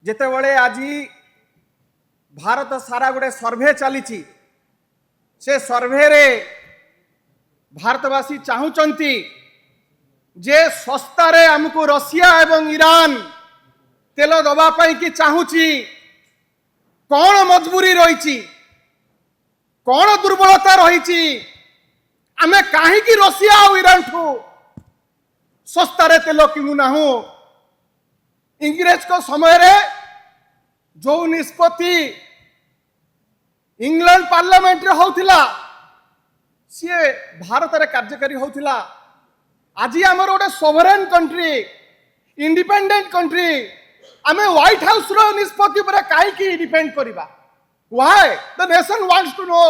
ଯେତେବେଳେ ଆଜି ଭାରତ ସାରା गोटे सर्वे चली से सर्वे रे भारतवासी चाहूंती जे सस्तारे आमको रशिया एवं ईरान तेल दवाई कि चाहूची कौन मजबूरी रही कौन दुर्बलता रही आमे कहीं रशिया और ईरान ठू सस्तारे तेल किणुना इंग्रेज को समय रे जो निष्पत्ति इंग्लैंड पार्लियामेंट रे होतिला सी भारत रे कार्यकारी होतिला आज आमर गोटे सोवरेन कंट्री इंडिपेंडेंट कंट्री आमे व्हाइट हाउस रो निष्पत्ति पर काहे डिपेंड करिबा why the nation wants to know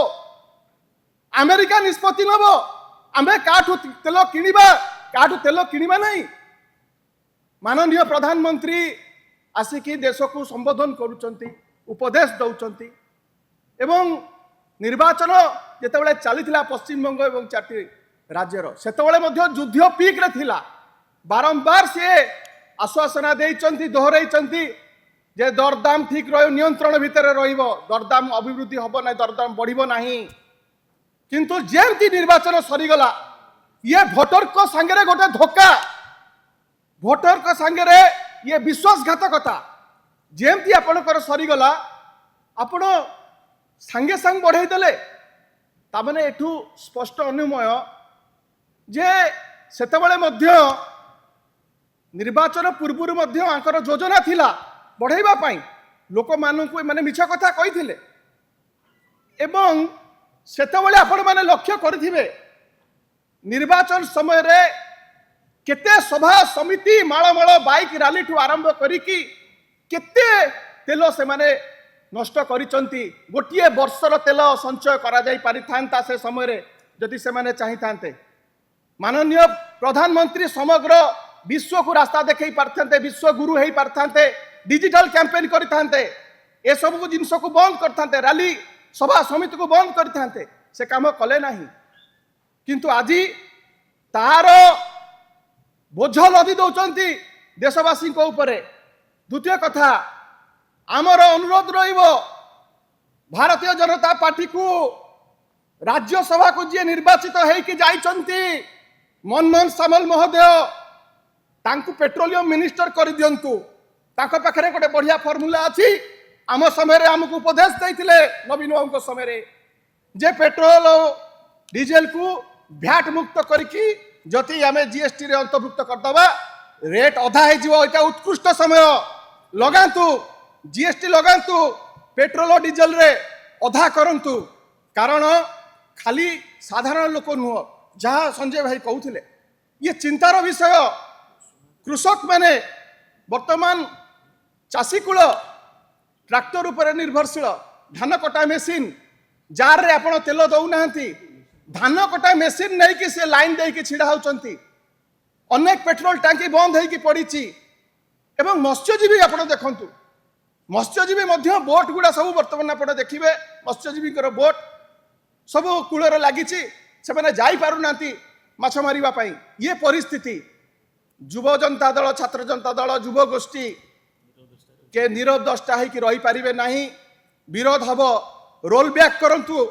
America निष्पत्ति नबो आमे काठू तेल किनिबा काठू तेल किनिबा नहीं माननीय प्रधानमंत्री आसिकी देश को संबोधन करुचंती उपदेश दौचंती एवं निर्वाचन जेतेबेले चलीथिला पश्चिम बंग एवं 4टी राज्यर सेतेबेले मध्य युद्ध पीक रे थिला बारंबार से आश्वासना देइचंती दोहराइचंती जे दरदाम ठीक रह नियंत्रण भितर रहिबो दरदाम अभिवृद्धि हबो नै दरदाम बढ़िबो नाही किंतु जेमती निर्वाचन सरीगला ये भोटर को संगे गोटे धोखा भोटर को संगे ये विश्वासघातकता जेमती आपणकर सरीगला आपण सांगे सांग बढ़ाई देले तामने एठू स्पष्ट अनुमय जे सेतेबेले मध्य निर्वाचन पूर्व मध्य आंकर योजना थिला बढ़ाइबा पाई लोक मानू माने मिछ कथा कहिथिले एवं सेतेबेले आपण माने लक्ष्य करथिबे निर्वाचन समय रे केते सभा समिति माळमाळ बाइक रैली ठू आरंभ करिकी केते तेल से माने नष्ट करिचंती गोटिए वर्षर तेल संचय करा जाई पारिथांता से समय रे जदि से माने चाहिथांते माननीय प्रधानमंत्री समग्र विश्व को रास्ता देखै पारथांते विश्व गुरु हेई पारथांते डिजिटल कैंपेन करिथांते ए सब को जिंस को बंद करथांते रैली सभा समिति को बंद करिथांते से काम कले नाही किंतु आजी तार बोझ लदी दौचंती देशवासी को ऊपर द्वितीय कथा आमर अनुरोध रहिबो भारतीय जनता पार्टी को राज्यसभा को जी निर्वाचित होइकी जाइचंती मनमोहन सामल महोदय तांकु पेट्रोलियम मिनिस्टर कर दियंतु ताको पाखरे गोटे बढ़िया फॉर्मूला अछि आम समय आमको उपदेश देइथिले नवीन बाबू समय रे जे पेट्रोल और डीजेल को भैट मुक्त करके जति आमे जीएसटी रे अंतर्भुक्त करदबा रेट अधा हे जीवो एटा उत्कृष्ट समय लगांतु जीएसटी लगांतु पेट्रोल और डीजेल रे अधा करंतु कारण खाली साधारण लोक नुह जहाँ संजय भाई कहउथिले ये चिंतार विषय कृषक माने वर्तमान चाषी कूल ट्रैक्टर उपर निर्भरशील धान कटा मेसीन जार रे आपण तेल दउनाहंती धान कटा मेसीन नहीं कि से लाइन दे कि छिड़ा होचंती अनेक पेट्रोल टांकी बंद होई कि पड़ीची एवं मत्स्यजीवी आपण देखंतु मत्स्यजीवी मध्य बोट गुड़ा सब वर्तमान आपण देखिबे मत्स्यजीवी कर बोट सब कूलर लागिची से माने जाई पारु नांती माछ मारिबा पई ये परिस्थिति युव जनता दल छात्र जनता दल युव गोष्ठी के नीरव दष्टा है कि रही पारिबे नाही विरोध हबो रोल बैक करंतु